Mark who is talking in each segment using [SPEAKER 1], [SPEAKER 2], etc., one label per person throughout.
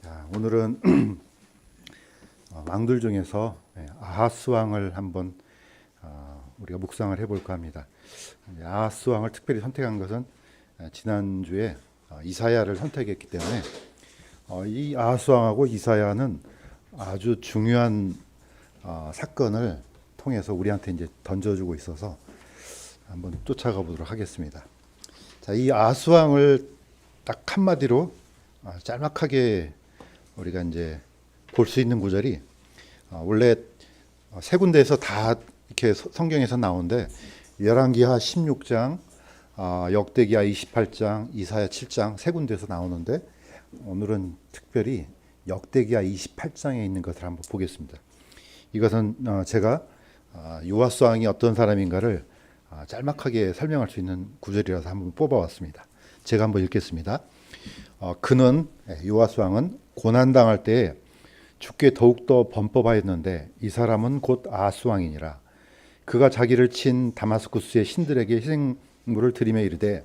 [SPEAKER 1] 자, 오늘은 왕들 중에서 아하스 왕을 한번 우리가 묵상을 해볼까 합니다. 아하스 왕을 특별히 선택한 것은 지난주에 이사야를 선택했기 때문에 이 아하스 왕하고 이사야는 아주 중요한 사건을 통해서 우리한테 이제 던져주고 있어서 한번 쫓아가 보도록 하겠습니다. 자, 이 아하스 왕을 딱 한마디로 짤막하게 우리가 이제 볼 수 있는 구절이 원래 세 군데에서 다 이렇게 성경에서 나오는데 열왕기하 16장, 역대기하 28장, 이사야 7장 세 군데에서 나오는데 오늘은 특별히 역대기하 28장에 있는 것을 한번 보겠습니다. 이것은 제가 요아스 왕이 어떤 사람인가를 짤막하게 설명할 수 있는 구절이라서 한번 뽑아왔습니다. 제가 한번 읽겠습니다. 그는 요아스 왕은 고난당할 때에 주께 더욱더 범법하였는데 이 사람은 곧 아하스 왕이니라. 그가 자기를 친 다마스쿠스의 신들에게 희생물을 드리며 이르되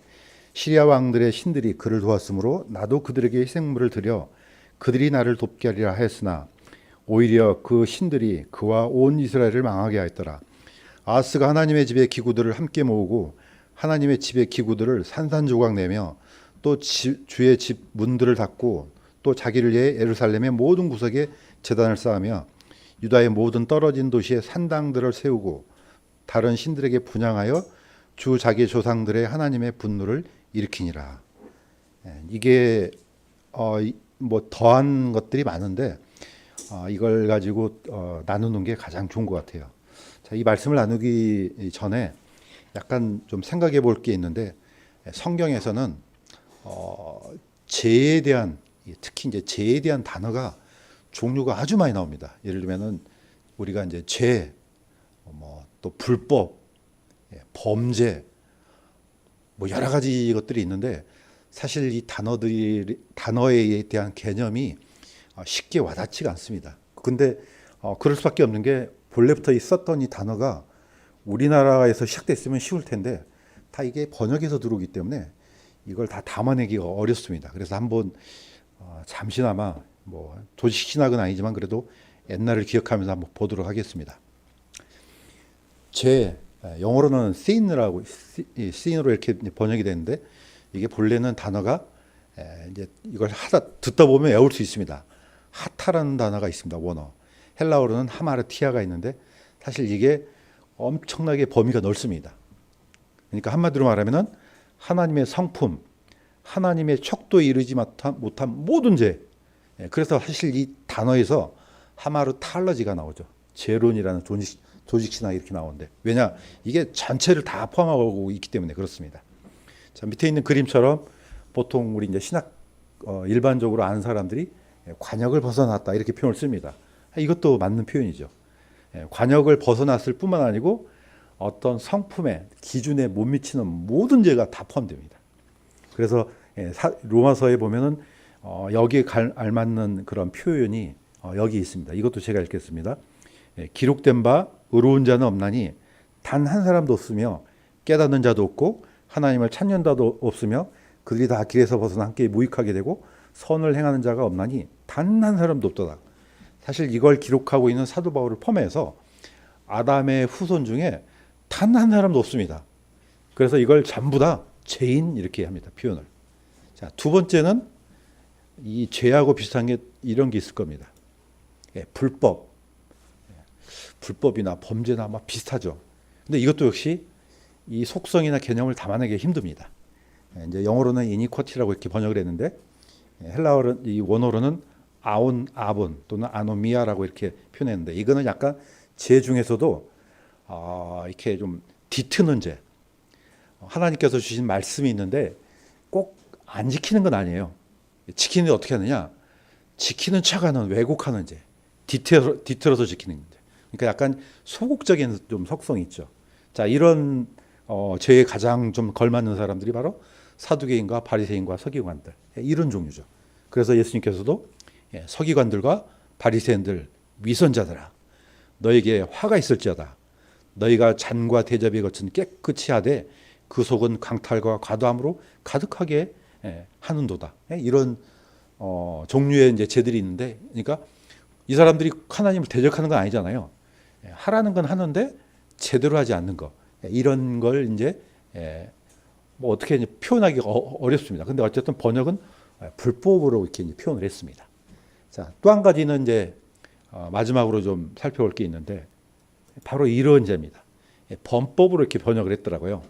[SPEAKER 1] 시리아 왕들의 신들이 그를 도왔으므로 나도 그들에게 희생물을 드려 그들이 나를 돕게 하리라 하였으나 오히려 그 신들이 그와 온 이스라엘을 망하게 하였더라. 아하스가 하나님의 집의 기구들을 함께 모으고 하나님의 집의 기구들을 산산조각 내며 또 주의 집 문들을 닫고 또 자기를 위해 예루살렘의 모든 구석에 제단을 쌓으며 유다의 모든 떨어진 도시에 산당들을 세우고 다른 신들에게 분향하여 주 자기 조상들의 하나님의 분노를 일으키니라. 이게 뭐 더한 것들이 많은데 이걸 가지고 나누는 게 가장 좋은 것 같아요. 자, 이 말씀을 나누기 전에 약간 좀 생각해 볼 게 있는데 성경에서는 죄에 대한, 특히 이제 죄에 대한 단어가 종류가 아주 많이 나옵니다. 예를 들면은 우리가 이제 죄, 또 불법, 범죄, 뭐 여러 가지 것들이 있는데 사실 이 단어에 대한 개념이 쉽게 와닿지가 않습니다. 근데 그럴 수밖에 없는 게 본래부터 있었던 이 단어가 우리나라에서 시작됐으면 쉬울 텐데 다 이게 번역해서 들어오기 때문에 이걸 다 담아내기가 어렵습니다. 그래서 한번 잠시나마 뭐 조직 신학은 아니지만 그래도 옛날을 기억하면서 한번 보도록 하겠습니다. 죄, 영어로는 sin라고 sin으로 이렇게 번역이 되는데 이게 본래는 단어가 이제 이걸 듣다 보면 외울 수 있습니다. 하타라는 단어가 있습니다. 원어. 헬라어로는 하마르티아가 있는데 사실 이게 엄청나게 범위가 넓습니다. 그러니까 한마디로 말하면은 하나님의 성품, 하나님의 척도에 이르지 못한 모든 죄. 그래서 사실 이 단어에서 하마르탈러지가 나오죠. 죄론이라는 조직신학이 이렇게 나오는데 왜냐? 이게 전체를 다 포함하고 있기 때문에 그렇습니다. 자, 밑에 있는 그림처럼 보통 우리 이제 신학 일반적으로 아는 사람들이 관역을 벗어났다 이렇게 표현을 씁니다. 이것도 맞는 표현이죠. 관역을 벗어났을 뿐만 아니고 어떤 성품의 기준에 못 미치는 모든 죄가 다 포함됩니다. 그래서 로마서에 보면은 여기에 알맞는 그런 표현이 여기 있습니다. 이것도 제가 읽겠습니다. 기록된 바 의로운 자는 없나니 단 한 사람도 없으며 깨닫는 자도 없고 하나님을 찾는 자도 없으며 그들이 다 길에서 벗어나 함께 무익하게 되고 선을 행하는 자가 없나니 단 한 사람도 없도다. 사실 이걸 기록하고 있는 사도 바울을 포함해서 아담의 후손 중에 단 한 사람도 없습니다. 그래서 이걸 전부 다 죄인 이렇게 합니다. 표현을. 자, 두 번째는 이 죄하고 비슷한 게 이런 게 있을 겁니다. 불법. 불법이나 범죄나 막 비슷하죠. 근데 이것도 역시 이 속성이나 개념을 담아내기 힘듭니다. 이제 영어로는 이니쿼티라고 이렇게 번역을 했는데 헬라어는 이 원어로는 아본 또는 아노미아라고 이렇게 표현했는데 이거는 약간 죄 중에서도 이렇게 좀 뒤트는 죄. 하나님께서 주신 말씀이 있는데 꼭 안 지키는 건 아니에요. 지키는데 어떻게 하느냐? 지키는 척하는 왜곡하는 죄. 뒤틀어서 지키는 죄. 그러니까 약간 소극적인 좀 속성이 있죠. 자, 이런 죄에 가장 좀 걸맞는 사람들이 바로 사두개인과 바리새인과 서기관들 이런 종류죠. 그래서 예수님께서도 서기관들과 바리새인들 위선자들아 너에게 화가 있을지어다 너희가 잔과 대접의 것은 깨끗이 하되 그 속은 강탈과 과도함으로 가득하게 하는도다. 이런
[SPEAKER 2] 종류의 이제 제들이 있는데, 그러니까 이 사람들이 하나님을 대적하는 건 아니잖아요. 하라는 건 하는데 제대로 하지 않는 거, 이런 걸 이제 뭐 어떻게 이제 표현하기가 어렵습니다. 근데 어쨌든 번역은 불법으로 이렇게 이제 표현을 했습니다. 자, 또 한 가지는 이제 마지막으로 좀 살펴볼 게 있는데 바로 이런 죄입니다. 범법으로 이렇게 번역을 했더라고요.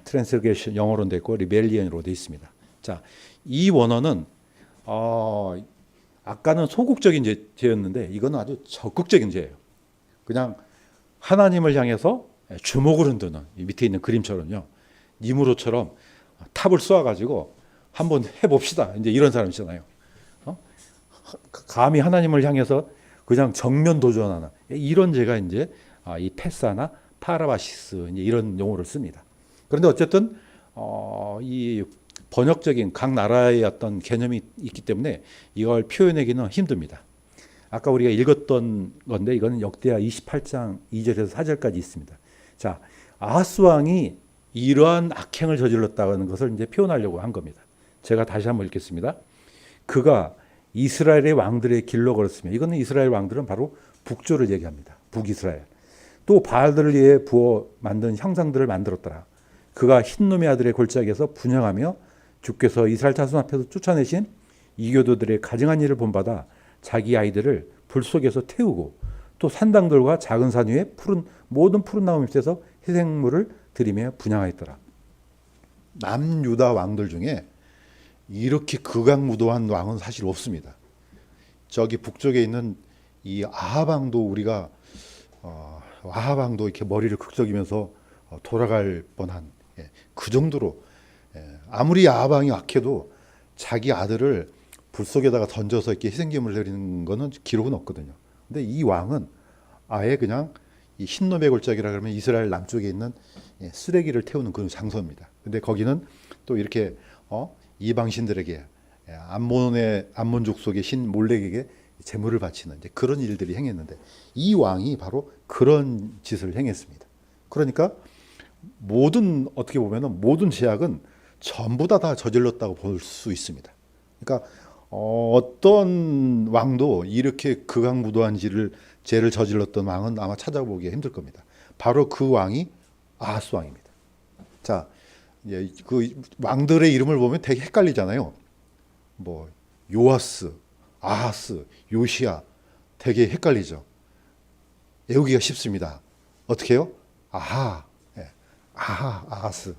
[SPEAKER 2] 트랜스레그레션 영어로는 돼 있고 리벨리언으로 돼 있습니다. 자, 이 원어는 아까는 소극적인 죄였는데 이거는 아주 적극적인 죄예요. 그냥 하나님을 향해서 주먹을 흔드는, 이 밑에 있는 그림처럼요. 니무롯처럼 탑을 쏘아가지고 한번 해봅시다. 이제 이런 사람이잖아요. 감히 하나님을 향해서 그냥 정면 도전하는 이런 죄가 이제 이 페사나 파라바시스 이제 이런 용어를 씁니다. 그런데 어쨌든 이 번역적인 각 나라의 어떤 개념이 있기 때문에 이걸 표현하기는 힘듭니다. 아까 우리가 읽었던 건데 이거는 역대하 28장 2절에서 4절까지 있습니다. 자, 아하스 왕이 이러한 악행을 저질렀다는 것을 이제 표현하려고 한 겁니다. 제가 다시 한번 읽겠습니다. 그가 이스라엘의 왕들의 길로 걸었으며, 이거는 이스라엘 왕들은 바로 북조를 얘기합니다. 북이스라엘. 또 바알들을 위해 부어 만든 형상들을 만들었더라. 그가 흰놈의 아들의 골짜기에서 분향하며 주께서 이스라엘 자손 앞에서 쫓아내신 이교도들의 가증한 일을 본받아 자기 아이들을 불 속에서 태우고 또 산당들과 작은 산 위에 모든 푸른 나무 밑에서 희생물을 드리며 분향하였더라.
[SPEAKER 1] 남유다 왕들 중에 이렇게 극악무도한 왕은 사실 없습니다. 저기 북쪽에 있는 이 아합 왕도 우리가 아합 왕도 이렇게 머리를 극적이면서 돌아갈 뻔한 그 정도로 아무리 아합 왕이 악해도 자기 아들을 불 속에다가 던져서 이렇게 희생제물을 드리는 거는 기록은 없거든요. 근데 이 왕은 아예 그냥 이 흰놈의 골짜기라 그러면 이스라엘 남쪽에 있는 쓰레기를 태우는 그런 장소입니다. 근데 거기는 또 이렇게 이방신들에게 암몬족 속의 신 몰렉에게 제물을 바치는 이제 그런 일들이 행했는데 이 왕이 바로 그런 짓을 행했습니다. 그러니까 어떻게 보면은 모든 죄악은 전부 다 저질렀다고 볼 수 있습니다. 그러니까 어떤 왕도 이렇게 극악무도한 죄를 저질렀던 왕은 아마 찾아보기 힘들 겁니다. 바로 그 왕이 아하스 왕입니다. 자, 그 왕들의 이름을 보면 되게 헷갈리잖아요. 뭐 요아스, 아하스, 요시야 되게 헷갈리죠. 외우기가 쉽습니다. 어떻게 해요? 아하스.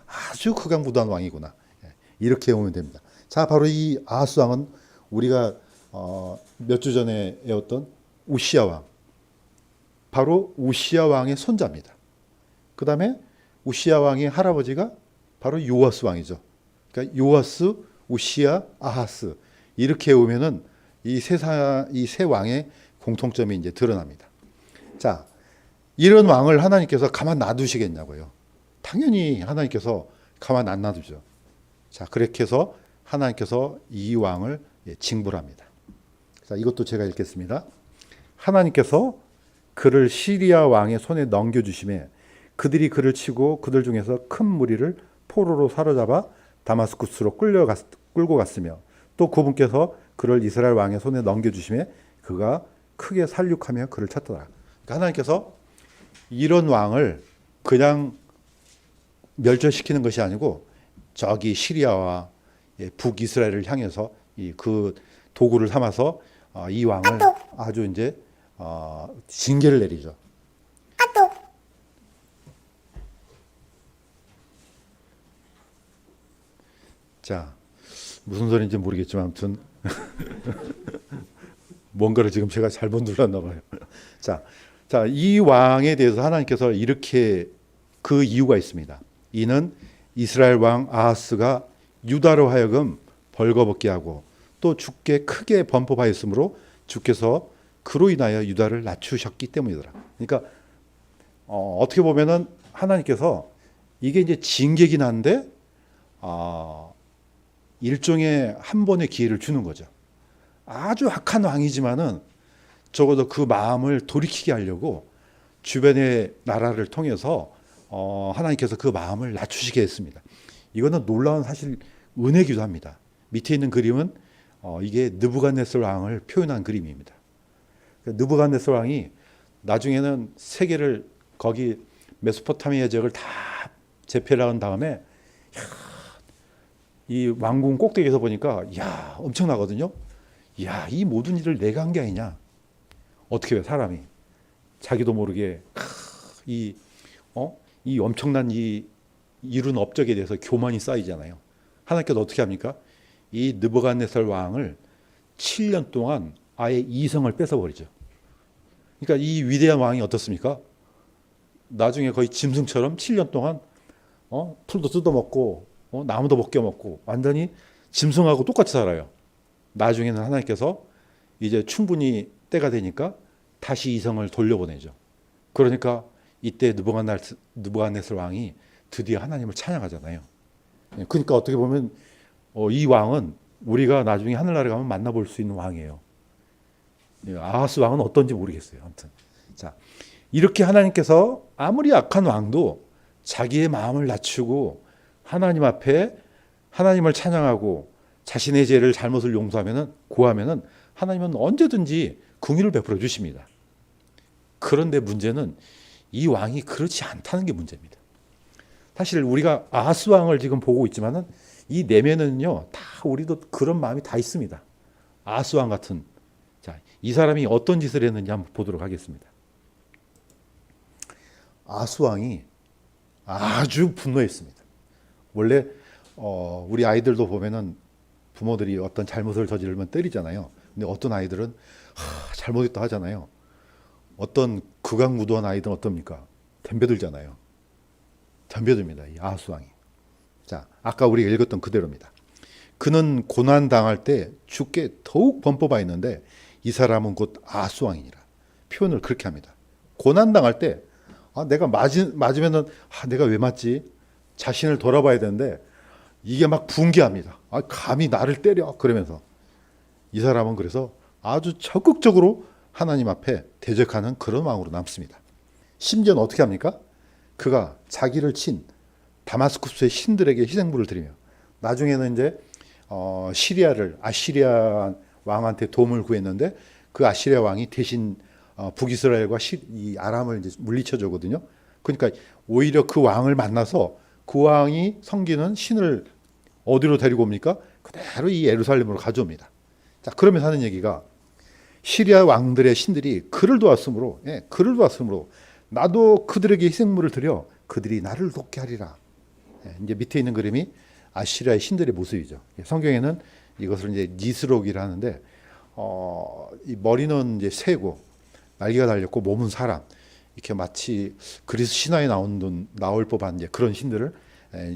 [SPEAKER 1] 아주 극악무도한 왕이구나. 이렇게 외우면 됩니다. 자, 바로 이 아하스 왕은 우리가 몇 주 전에 외웠던 우시야 왕, 바로 우시야 왕의 손자입니다. 그 다음에 우시야 왕의 할아버지가 바로 요아스 왕이죠. 그러니까 요아스, 우시야, 아하스 이렇게 외우면은 이 세 왕의 공통점이 이제 드러납니다. 자, 이런 왕을 하나님께서 가만 놔두시겠냐고요. 당연히 하나님께서 가만 안 놔두죠. 자, 그렇게 해서 하나님께서 이 왕을 징벌합니다. 자, 이것도 제가 읽겠습니다. 하나님께서 그를 시리아 왕의 손에 넘겨주심에 그들이 그를 치고 그들 중에서 큰 무리를 포로로 사로잡아 다마스쿠스로 끌고 갔으며 또 그분께서 그를 이스라엘 왕의 손에 넘겨주심에 그가 크게 살육하며 그를 찾더라. 그러니까 하나님께서 이런 왕을 그냥 멸절시키는 것이 아니고 저기 시리아와 북이스라엘을 향해서 그 도구를 삼아서 이 왕을 아주 이제 징계를 내리죠. 자, 무슨 소리인지 모르겠지만 아무튼 뭔가를 지금 제가 잘못 눌렀나 봐요. 자, 이 왕에 대해서 하나님께서 이렇게 그 이유가 있습니다. 이는 이스라엘 왕 아하스가 유다로 하여금 벌거벗게 하고 또 주께 크게 범법하였으므로 주께서 그로 인하여 유다를 낮추셨기 때문이더라. 그러니까 어떻게 보면은 하나님께서 이게 이제 징계긴 한데 일종의 한 번의 기회를 주는 거죠. 아주 악한 왕이지만은 적어도 그 마음을 돌이키게 하려고 주변의 나라를 통해서 하나님께서 그 마음을 낮추시게 했습니다. 이거는 놀라운 사실 은혜기도 합니다. 밑에 있는 그림은
[SPEAKER 2] 이게 느부갓네살 왕을 표현한 그림입니다. 느부갓네살 왕이 나중에는 세계를 거기 메소포타미아 지역을 다 제패를 한 다음에 이 왕궁 꼭대기에서 보니까 야 엄청나거든요. 야 이 모든 일을 내가 한 게 아니냐. 어떻게 해 사람이 자기도 모르게 이 엄청난 이 이룬 업적에 대해서 교만이 쌓이잖아요. 하나님께서 어떻게 합니까? 이 느부갓네살 왕을 7년 동안 아예 이성을 뺏어버리죠. 그러니까 이 위대한 왕이 어떻습니까? 나중에 거의 짐승처럼 7년 동안 풀도 뜯어먹고 나무도 벗겨먹고 완전히 짐승하고 똑같이 살아요. 나중에는 하나님께서 이제 충분히 때가 되니까 다시 이성을 돌려보내죠. 그러니까 이때 느부갓네살 왕이 드디어 하나님을 찬양하잖아요. 그러니까 어떻게 보면 이 왕은 우리가 나중에 하늘나라에 가면 만나볼 수 있는 왕이에요. 아하스 왕은 어떤지 모르겠어요. 아무튼 자 이렇게 하나님께서 아무리 악한 왕도 자기의 마음을 낮추고 하나님 앞에 하나님을 찬양하고 자신의 죄를 잘못을 용서하면은 구하면은 하나님은 언제든지 긍휼을 베풀어 주십니다. 그런데 문제는 이 왕이 그렇지 않다는 게 문제입니다. 사실 우리가 아하스 왕을 지금 보고 있지만은 이 내면은요 다 우리도 그런 마음이 다 있습니다. 아하스 왕 같은 자, 이 사람이 어떤 짓을 했는지 한번 보도록 하겠습니다. 아하스 왕이 아주 분노했습니다. 원래 우리 아이들도 보면은 부모들이 어떤 잘못을 저지르면 때리잖아요. 근데 어떤 아이들은 잘못했다 하잖아요. 어떤 극악무도한 아이들은 어떻습니까? 덤벼들잖아요. 덤벼듭니다. 이 아하스 왕이. 자, 아까 우리가 읽었던 그대로입니다. 그는 고난 당할 때 주께 더욱 범법하였는데 이 사람은 곧 아하스 왕이니라. 표현을 그렇게 합니다. 고난 당할 때 내가 맞으면은 내가 왜 맞지? 자신을 돌아봐야 되는데 이게 막 분개합니다. 감히 나를 때려 그러면서 이 사람은 그래서 아주 적극적으로 하나님 앞에 대적하는 그런 왕으로 남습니다. 심지어는 어떻게 합니까? 그가 자기를 친 다마스쿠스의 신들에게 희생물을 드리며 나중에는 이제 아시리아 왕한테 도움을 구했는데 그 아시리아 왕이 대신 북이스라엘과 이 아람을 이제 물리쳐 주거든요. 그러니까 오히려 그 왕을 만나서 그 왕이 섬기는 신을 어디로 데리고 옵니까? 그대로 이 예루살렘으로 가져옵니다. 자, 그러면서 하는 얘기가 시리아 왕들의 신들이 그를 도왔으므로 나도 그들에게 희생물을 드려 그들이 나를 돕게 하리라. 이제 밑에 있는 그림이 아시리아의 신들의 모습이죠. 성경에는 이것을 이제 니스록이라 하는데 이 머리는 이제 새고 날개가 달렸고 몸은 사람 이렇게 마치 그리스 신화에 나올 법한 이제 그런 신들을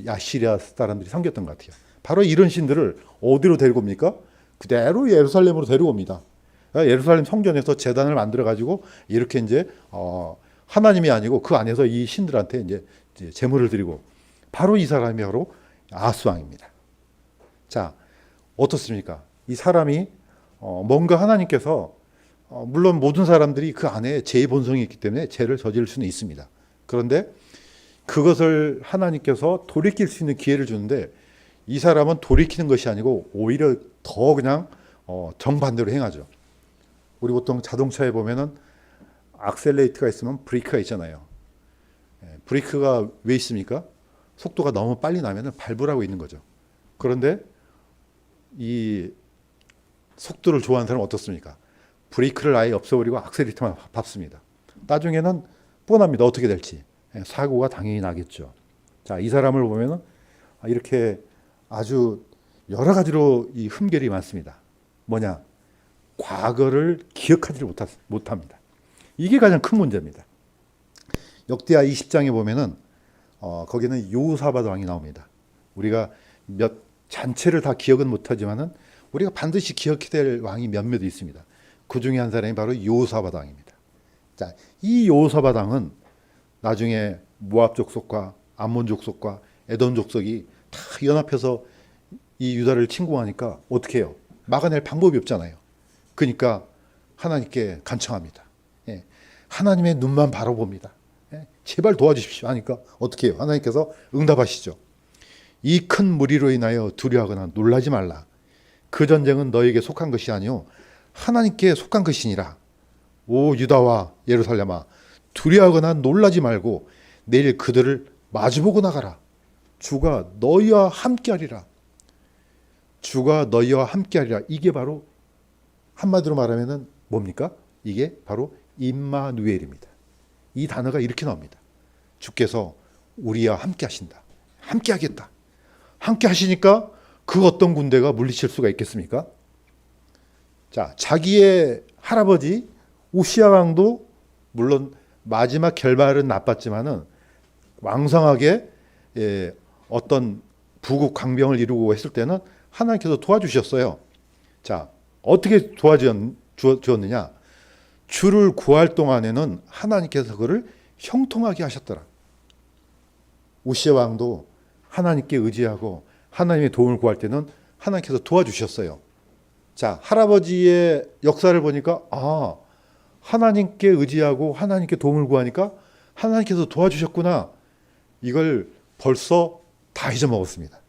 [SPEAKER 2] 아시리아 사람들이 섬겼던 것 같아요. 바로 이런 신들을 어디로 데리고 옵니까? 그대로 예루살렘으로 데리고 옵니다. 예루살렘 성전에서 제단을 만들어 가지고 이렇게 이제 하나님이 아니고 그 안에서 이 신들한테 이제 제물을 드리고 바로 이 사람이 바로 아하스 왕입니다. 자, 어떻습니까? 이 사람이 뭔가 하나님께서 물론 모든 사람들이 그 안에 죄의 본성이 있기 때문에 죄를 저지를 수는 있습니다. 그런데 그것을 하나님께서 돌이킬 수 있는 기회를 주는데 이 사람은 돌이키는 것이 아니고 오히려 더 그냥 정반대로 행하죠. 우리 보통 자동차에 보면은 악셀레이터가 있으면 브레이크가 있잖아요. 브레이크가 왜 있습니까? 속도가 너무 빨리 나면은 밟으라고 있는 거죠. 그런데 이 속도를 좋아하는 사람은 어떻습니까? 브레이크를 아예 없애버리고 악셀레이터만 밟습니다. 나중에는 뻔합니다. 어떻게 될지. 사고가 당연히 나겠죠. 자, 이 사람을 보면은 이렇게 아주 여러 가지로 이 흠결이 많습니다. 뭐냐? 과거를 기억하지 못합니다. 이게 가장 큰 문제입니다. 역대하 20장에 보면은 거기는 여호사밧 왕이 나옵니다. 우리가 전체를 다 기억은 못하지만은 우리가 반드시 기억해야 될 왕이 몇몇 있습니다. 그 중에 한 사람이 바로 여호사밧 왕입니다. 자, 이 여호사밧 왕은 나중에 모압 족속과 암몬 족속과 에돔 족속이 다 연합해서 이 유다를 침공하니까 어떻게 해요? 막아낼 방법이 없잖아요. 그러니까 하나님께 간청합니다. 하나님의 눈만 바라봅니다. 제발 도와주십시오 하니까 어떻게 해요? 하나님께서 응답하시죠. 이 큰 무리로 인하여 두려워하거나 놀라지 말라.
[SPEAKER 1] 그 전쟁은 너에게 속한 것이 아니요 하나님께 속한 것이니라. 오 유다와 예루살렘아, 두려워하거나 놀라지 말고 내일 그들을 마주보고 나가라. 주가 너희와 함께하리라. 주가 너희와 함께하리라. 이게 바로 한마디로 말하면은 뭡니까? 이게 바로 임마누엘입니다. 이 단어가 이렇게 나옵니다. 주께서 우리와 함께 하신다. 함께 하겠다. 함께 하시니까 그 어떤 군대가 물리칠 수가 있겠습니까? 자, 자기의 할아버지 우시야 왕도 물론 마지막 결말은 나빴지만은 왕성하게 어떤 부국 강병을 이루고 했을 때는 하나님께서 도와주셨어요. 자, 어떻게 도와주었느냐? 주를 구할 동안에는 하나님께서 그를 형통하게 하셨더라. 우시야 왕도 하나님께 의지하고 하나님의 도움을 구할 때는 하나님께서 도와주셨어요. 자, 할아버지의 역사를 보니까 하나님께 의지하고 하나님께 도움을 구하니까 하나님께서 도와주셨구나. 이걸 벌써 다 잊어먹었습니다.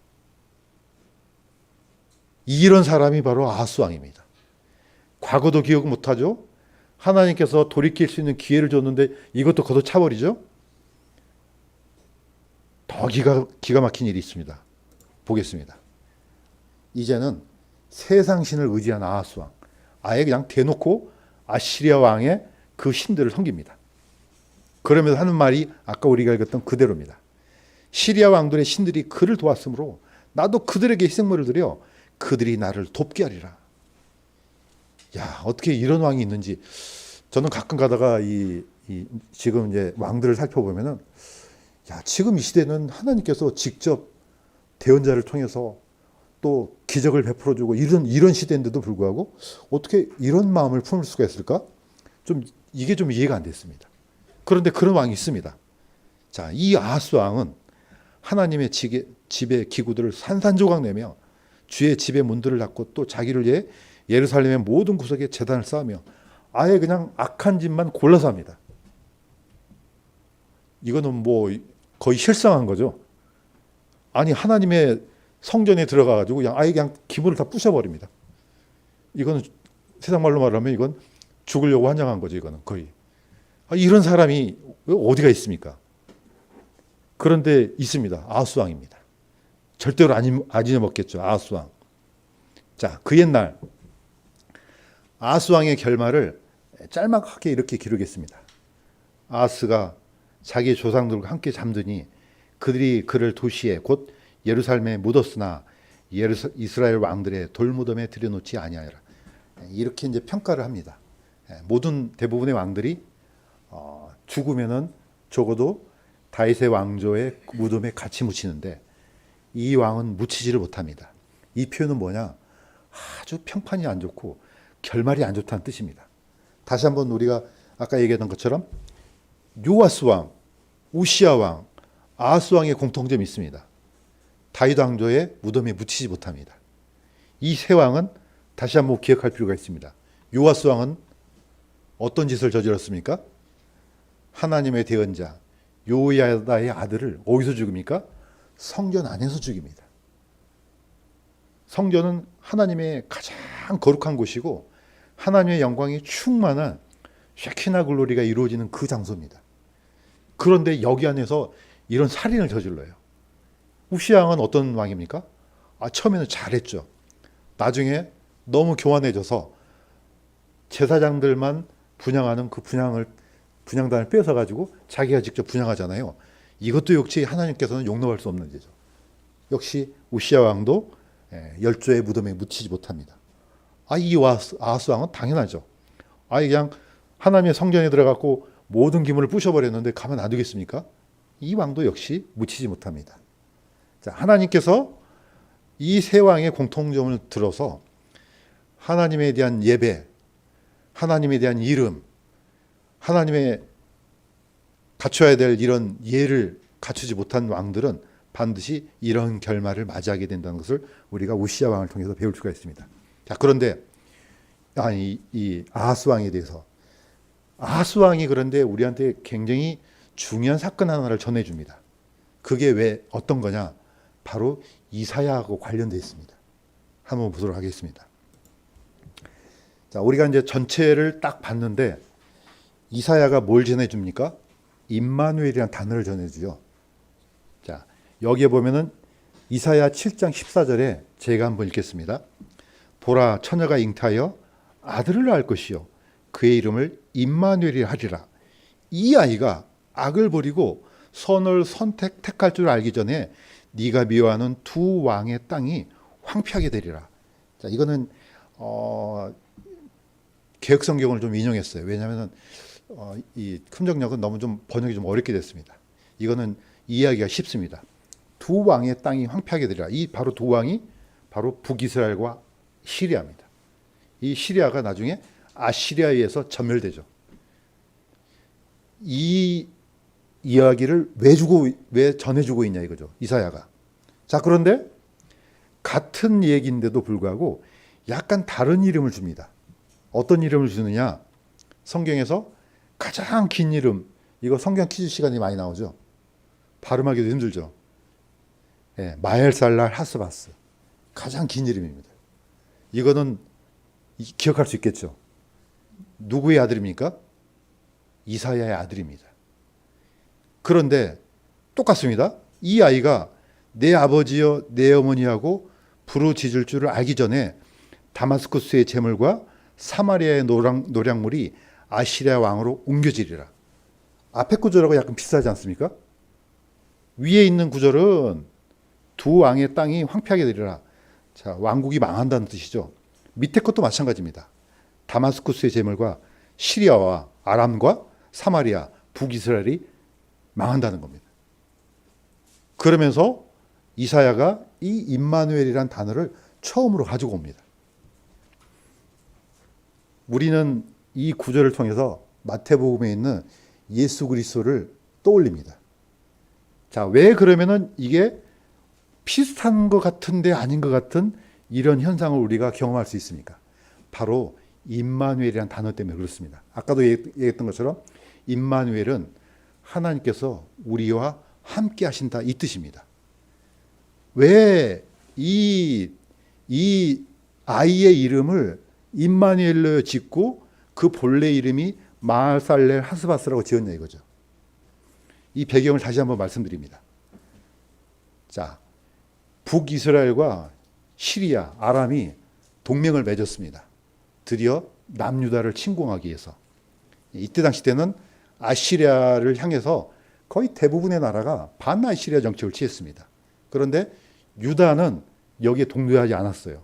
[SPEAKER 1] 이런 사람이 바로 아하스 왕입니다. 과거도 기억 못하죠. 하나님께서 돌이킬 수 있는 기회를 줬는데 이것도 걷어차버리죠. 더 기가 막힌 일이 있습니다. 보겠습니다. 이제는 세상신을 의지한 아하스 왕, 아예 그냥 대놓고 아시리아 왕의 그 신들을 섬깁니다. 그러면서 하는 말이 아까 우리가 읽었던 그대로입니다. 시리아 왕들의 신들이 그를 도왔으므로 나도 그들에게 희생물을 드려 그들이 나를 돕게 하리라. 야, 어떻게 이런 왕이 있는지. 저는 가끔 가다가 지금 이제 왕들을 살펴보면은, 야, 지금 이 시대는 하나님께서 직접 대언자를 통해서 또 기적을 베풀어주고 이런 시대인데도 불구하고 어떻게 이런 마음을 품을 수가 있을까? 이게 좀 이해가 안 됐습니다. 그런데 그런 왕이 있습니다. 자, 이 아하스 왕은 하나님의 집의 기구들을 산산조각 내며 주의 집의 문들을 닫고 또 자기를 위해 예루살렘의 모든 구석에 제단을 쌓으며 아예 그냥 악한 짓만 골라서 합니다. 이거는 뭐 거의 실상한 거죠. 아니, 하나님의 성전에 들어가가지고 그냥 기물을 다 부셔버립니다. 이거는 세상 말로 말하면 이건 죽으려고 환장한 거죠. 이거는 거의. 이런 사람이 어디가 있습니까? 그런데 있습니다. 아하스 왕입니다. 절대로 안 잊어먹겠죠. 아하스 왕. 자, 그 옛날 아하스 왕의 결말을 짤막하게 이렇게 기록했습니다. 아하스가 자기 조상들과 함께 잠드니 그들이 그를 도시에 곧 예루살렘에 묻었으나 이스라엘 왕들의 돌무덤에 들여놓지 아니하여라. 이렇게 이제 평가를 합니다. 대부분의 왕들이 죽으면은 적어도 다윗의 왕조의 무덤에 같이 묻히는데 이 왕은 묻히지를 못합니다. 이 표현은 뭐냐? 아주 평판이 안 좋고 결말이 안 좋다는 뜻입니다. 다시 한번 우리가 아까 얘기했던 것처럼 요아스 왕, 우시야 왕, 아하스 왕의 공통점이 있습니다. 다윗 왕조의 무덤에 묻히지 못합니다. 이 세 왕은 다시 한번 기억할 필요가 있습니다. 요아스 왕은 어떤 짓을 저질렀습니까? 하나님의 대언자 요야다의 아들을 어디서 죽입니까? 성전 안에서 죽입니다. 성전은 하나님의 가장 거룩한 곳이고 하나님의 영광이 충만한 쉐키나 글로리가 이루어지는 그 장소입니다. 그런데 여기 안에서 이런 살인을 저질러요. 우시야 왕은 어떤 왕입니까? 처음에는 잘했죠. 나중에 너무 교만해져서 제사장들만 분향하는 그 분향단을 뺏어가지고 자기가 직접 분향하잖아요. 이것도 역시 하나님께서는 용납할 수 없는 죄죠. 역시 우시야 왕도 열조의 무덤에 묻히지 못합니다. 이 아하스 왕은 당연하죠. 그냥 하나님의 성전에 들어가고 모든 기물을 부셔버렸는데 가만 안 두겠습니까? 이 왕도 역시 묻히지 못합니다. 자, 하나님께서 이 세 왕의 공통점을 들어서 하나님에 대한 예배, 하나님에 대한 이름, 하나님의 갖춰야 될 이런 예를 갖추지 못한 왕들은 반드시 이런 결말을 맞이하게 된다는 것을 우리가 우시야 왕을 통해서 배울 수가 있습니다. 자, 그런데 이 아하스 왕에 대해서 아하스 왕이 그런데 우리한테 굉장히 중요한 사건 하나를 전해줍니다. 그게 왜 어떤 거냐? 바로 이사야하고 관련되어 있습니다. 한번 보도록 하겠습니다. 자, 우리가 이제 전체를 딱 봤는데 이사야가 뭘 전해줍니까? 임마누엘이라는 단어를 전해주죠. 자, 여기에 보면은 이사야 7장 14절에 제가 한번 읽겠습니다. 보라, 처녀가 잉타하여 아들을 낳을 것이요 그의 이름을 임마누엘이라 하리라. 이 아이가 악을 버리고 선을 택할 줄 알기 전에 네가 미워하는 두 왕의 땅이 황폐하게 되리라. 자, 이거는 개혁 성경을 좀 인용했어요. 왜냐하면 이 큰정역은 너무 좀 번역이 좀 어렵게 됐습니다. 이거는 이해하기가 쉽습니다. 두 왕의 땅이 황폐하게 되리라. 이 바로 두 왕이 바로 북이스라엘과 시리아입니다. 이 시리아가 나중에 아시리아에 의해서 전멸되죠. 이 이야기를 왜 전해주고 있냐 이거죠. 이사야가. 자, 그런데 같은 얘기인데도 불구하고 약간 다른 이름을 줍니다. 어떤 이름을 주느냐? 성경에서 가장 긴 이름, 이거 성경 퀴즈 시간이 많이 나오죠. 발음하기도 힘들죠. 예, 마엘살랄 하스바스. 가장 긴 이름입니다. 이거는 기억할 수 있겠죠. 누구의 아들입니까? 이사야의 아들입니다. 그런데 똑같습니다. 이 아이가 내 아버지여 내 어머니하고 부르짖을 줄을 알기 전에 다마스쿠스의 재물과 사마리아의 노량물이 아시리아 왕으로 옮겨지리라. 앞에 구절하고 약간 비슷하지 않습니까? 위에 있는 구절은 두 왕의 땅이 황폐하게 되리라. 자, 왕국이 망한다는 뜻이죠. 밑에 것도 마찬가지입니다. 다마스쿠스의 재물과 시리아와 아람과 사마리아, 북이스라엘이 망한다는 겁니다. 그러면서 이사야가 이 임마누엘이라는 단어를 처음으로 가지고 옵니다. 우리는 이 구절을 통해서 마태복음에 있는 예수 그리스도를 떠올립니다. 자, 왜 그러면은 이게 비슷한 것 같은데 아닌 것 같은 이런 현상을 우리가 경험할 수 있습니까? 바로 임마누엘이라는 단어 때문에 그렇습니다. 아까도 얘기했던 것처럼 임마누엘은 하나님께서 우리와 함께 하신다 이 뜻입니다. 왜 이 아이의 이름을 임마누엘로 짓고 그 본래 이름이 마살렐 하스바스라고 지었냐 이거죠. 이 배경을 다시 한번 말씀드립니다. 자, 북이스라엘과 시리아, 아람이 동맹을 맺었습니다. 드디어 남유다를 침공하기 위해서. 이때 당시 때는 아시리아를 향해서 거의 대부분의 나라가 반아시리아 정책을 취했습니다. 그런데 유다는 여기에 동조하지 않았어요.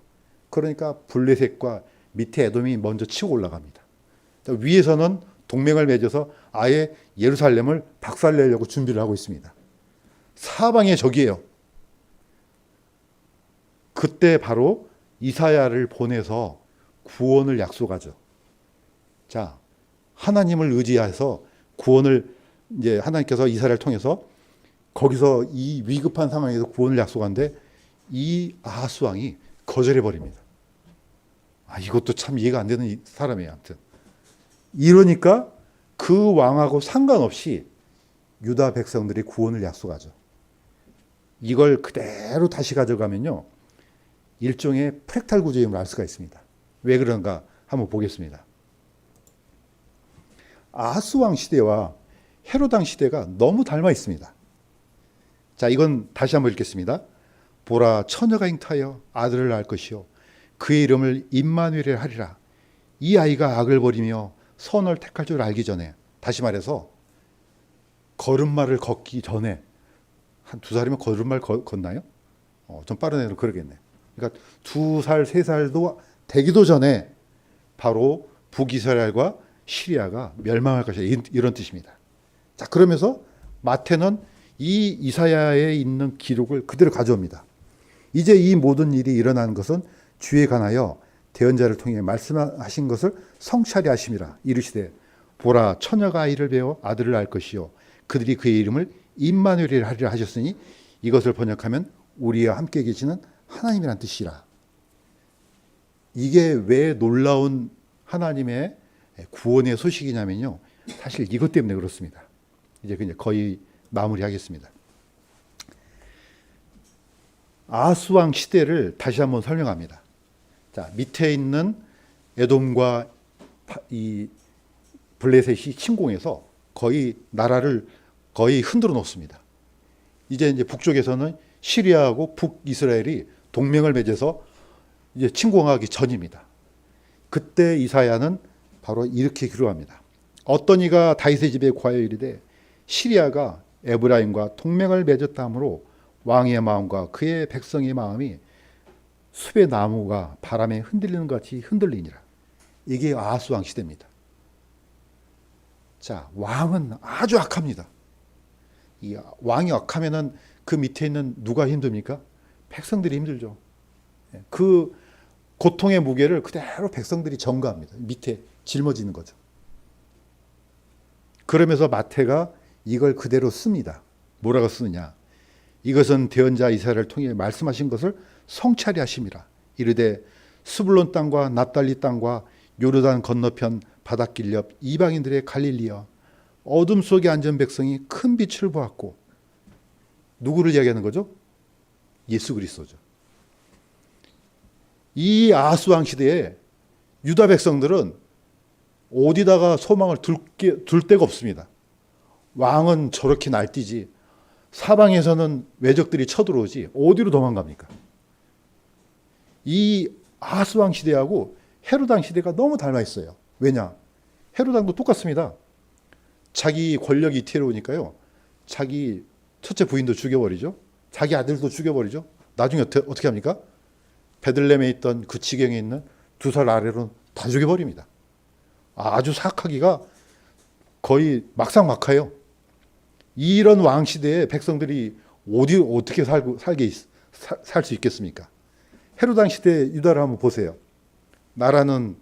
[SPEAKER 1] 그러니까 블레셋과 밑에 에돔이 먼저 치고 올라갑니다. 위에서는 동맹을 맺어서 아예 예루살렘을 박살내려고 준비를 하고 있습니다. 사방의 적이에요. 그때 바로 이사야를 보내서 구원을 약속하죠. 자, 하나님을 의지해서 구원을 이제 하나님께서 이사야를 통해서 거기서 이 위급한 상황에서 구원을 약속하는데 이 아하스 왕이 거절해 버립니다. 아, 이것도 참 이해가 안 되는 사람이에요. 아무튼 이러니까 그 왕하고 상관없이 유다 백성들이 구원을 약속하죠. 이걸 그대로 다시 가져가면요, 일종의 프랙탈 구조임을 알 수가 있습니다. 왜 그런가 한번 보겠습니다. 아하스 왕 시대와 헤롯 왕 시대가 너무 닮아 있습니다. 자, 이건 다시 한번 읽겠습니다. 보라, 처녀가 잉타하여 아들을 낳을 것이요 그의 이름을 임마누엘이라 하리라. 이 아이가 악을 버리며 선을 택할 줄 알기 전에, 다시 말해서 걸음마를 걷기 전에, 한 2살이면 걸음마를 걷나요? 좀 빠른 애로 그러겠네. 그러니까 2살, 3살도 되기도 전에 바로 북이스라엘과 시리아가 멸망할 것이다, 이런 뜻입니다. 자, 그러면서 마태는 이 이사야에 있는 기록을 그대로 가져옵니다. 이제 이 모든 일이 일어나는 것은 주에 관하여 대언자를 통해 말씀하신 것을 성취하려 하심이라. 이르시되 보라, 처녀가 아이를 베어 아들을 낳을 것이요 그들이 그의 이름을 임마누엘이라 하리라 하셨으니 이것을 번역하면 우리와 함께 계시는 하나님이란 뜻이라. 이게 왜 놀라운 하나님의 구원의 소식이냐면요, 사실 이것 때문에 그렇습니다. 이제 거의 마무리하겠습니다. 아하스 왕 시대를 다시 한번 설명합니다. 자, 밑에 있는 에돔과 이 블레셋이 침공해서 거의 나라를 거의 흔들어 놓습니다. 이제 북쪽에서는 시리아하고 북이스라엘이 동맹을 맺어서 이제 침공하기 전입니다. 그때 이사야는 바로 이렇게 기록합니다. 어떤 이가 다윗의 집에 구하여 이르되 시리아가 에브라임과 동맹을 맺었다 하므로 왕의 마음과 그의 백성의 마음이 숲의 나무가 바람에 흔들리는 것 같이 흔들리니라. 이게 아하스 왕 시대입니다. 자, 왕은 아주 악합니다. 이 왕이 악하면은 그 밑에 있는 누가 힘듭니까? 백성들이 힘들죠. 그 고통의 무게를 그대로 백성들이 전가합니다. 밑에 짊어지는 거죠. 그러면서 마태가 이걸 그대로 씁니다. 뭐라고 쓰느냐? 이것은 대언자 이사야를 통해 말씀하신 것을 성찰이 하심이라. 이르되 스불론 땅과 납달리 땅과 요르단 건너편 바닷길 옆 이방인들의 갈릴리여 어둠 속에 앉은 백성이 큰 빛을 보았고. 누구를 이야기하는 거죠? 예수 그리스도죠. 이 아하스 왕 시대에 유다 백성들은 어디다가 소망을 둘 데가 없습니다. 왕은 저렇게 날뛰지 사방에서는 외적들이 쳐들어오지 어디로 도망갑니까? 이 아하스 왕 시대하고 헤롯 왕 시대가 너무 닮아 있어요. 왜냐? 헤롯 왕도 똑같습니다. 자기 권력이 이태로우니까요. 자기 첫째 부인도 죽여버리죠. 자기 아들도 죽여버리죠. 나중에 어떻게 합니까? 베들레헴에 있던 그 지경에 있는 2살 아래로는 다 죽여버립니다. 아주 사악하기가 거의 막상막하예요. 이런 왕 시대에 백성들이 어떻게 살 수 있겠습니까? 헤롯 왕 시대 유다를 한번 보세요. 나라는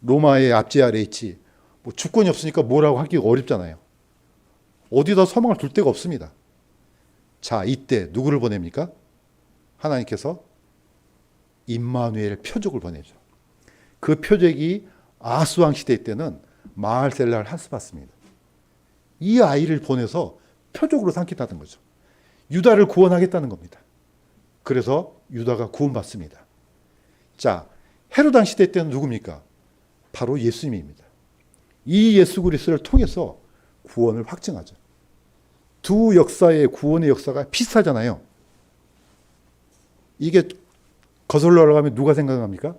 [SPEAKER 1] 로마의 압제 아래 있지. 뭐 주권이 없으니까 뭐라고 하기가 어렵잖아요. 어디다 소망을 둘 데가 없습니다. 자, 이때 누구를 보냅니까? 하나님께서 임마누엘 표적을 보내죠. 그 표적이 아하스 왕 시대 때는 마알셀라를 한스받습니다. 이 아이를 보내서 표적으로 삼겠다는 거죠. 유다를 구원하겠다는 겁니다. 그래서 유다가 구원받습니다. 자, 헤롯 왕 시대 때는 누굽니까? 바로 예수님입니다. 이 예수 그리스도를 통해서 구원을 확증하죠. 두 역사의 구원의 역사가 비슷하잖아요. 이게 거슬러 올라가면 누가 생각납니까?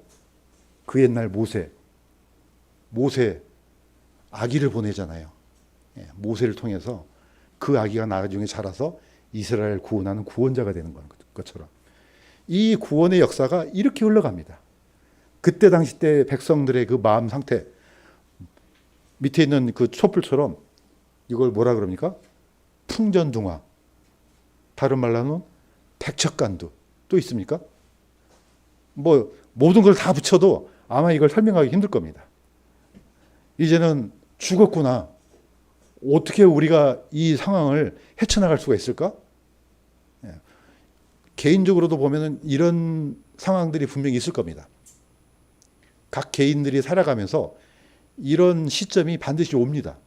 [SPEAKER 1] 그 옛날 모세 아기를 보내잖아요. 모세를 통해서 그 아기가 나중에 자라서 이스라엘 구원하는 구원자가 되는 것처럼 이 구원의 역사가 이렇게 흘러갑니다. 그때 당시 때 백성들의 그 마음 상태, 밑에 있는 그 촛불처럼 이걸 뭐라 그럽니까? 풍전등화, 다른 말로 하면 백척간두 또 있습니까? 뭐 모든 걸 다 붙여도 아마 이걸 설명하기 힘들 겁니다. 이제는 죽었구나. 어떻게 우리가 이 상황을 헤쳐나갈 수가 있을까? 개인적으로도 보면은 이런 상황들이 분명히 있을 겁니다. 각 개인들이 살아가면서 이런 시점이 반드시 옵니다.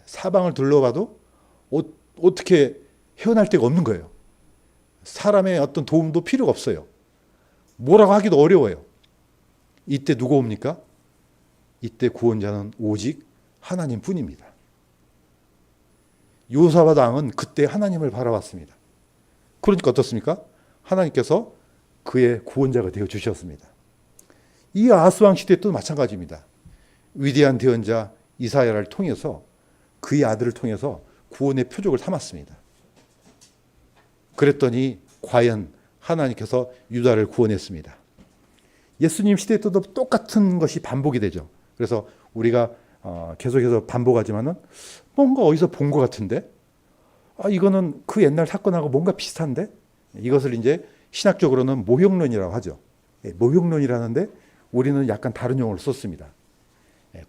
[SPEAKER 1] 사방을 둘러봐도 어떻게 헤어날 데가 없는 거예요. 사람의 어떤 도움도 필요가 없어요. 뭐라고 하기도 어려워요. 이때 누가 옵니까? 이때 구원자는 오직 하나님 뿐입니다. 요사밧 왕은 그때 하나님을 바라봤습니다. 그러니까 어떻습니까? 하나님께서 그의 구원자가 되어 주셨습니다. 이 아하스 왕 시대 때도 마찬가지입니다. 위대한 대언자 이사야를 통해서 그의 아들을 통해서 구원의 표적을 삼았습니다. 그랬더니 과연 하나님께서 유다를 구원했습니다. 예수님 시대 때도 똑같은 것이 반복이 되죠. 그래서 우리가 계속해서 반복하지만은 뭔가 어디서 본 것 같은데, 이거는 그 옛날 사건하고 뭔가 비슷한데, 이것을 이제 신학적으로는 모형론이라고 하죠. 모형론이라는데 우리는 약간 다른 용어를 썼습니다.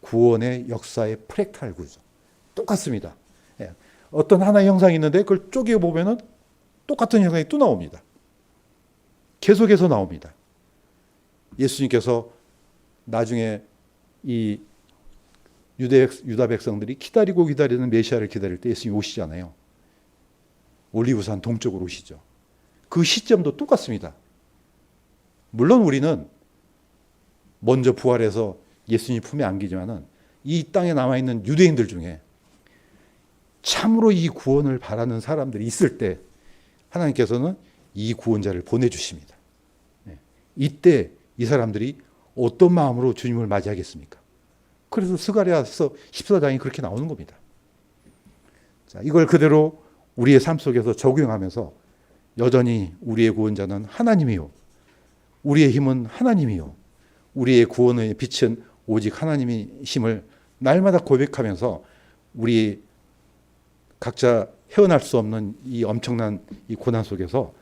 [SPEAKER 1] 구원의 역사의 프랙탈 구조. 똑같습니다. 어떤 하나의 형상이 있는데 그걸 쪼개 보면은 똑같은 형상이 또 나옵니다. 계속해서 나옵니다. 예수님께서 나중에 이 유다 백성들이 기다리는 메시아를 기다릴 때 예수님이 오시잖아요. 올리브산 동쪽으로 오시죠. 그 시점도 똑같습니다. 물론 우리는
[SPEAKER 2] 먼저 부활해서 예수님 품에 안기지만은 이 땅에 남아 있는 유대인들 중에 참으로 이 구원을 바라는 사람들이 있을 때 하나님께서는 이 구원자를 보내주십니다. 이때 이 사람들이 어떤 마음으로 주님을 맞이하겠습니까? 그래서 스가랴서 14장이 그렇게 나오는 겁니다. 자, 이걸 그대로 우리의 삶 속에서 적용하면서 여전히 우리의 구원자는 하나님이요, 우리의 힘은 하나님이요, 우리의 구원의 빛은 오직 하나님이심을 날마다 고백하면서 우리 각자 헤어날 수 없는 이 엄청난 이 고난 속에서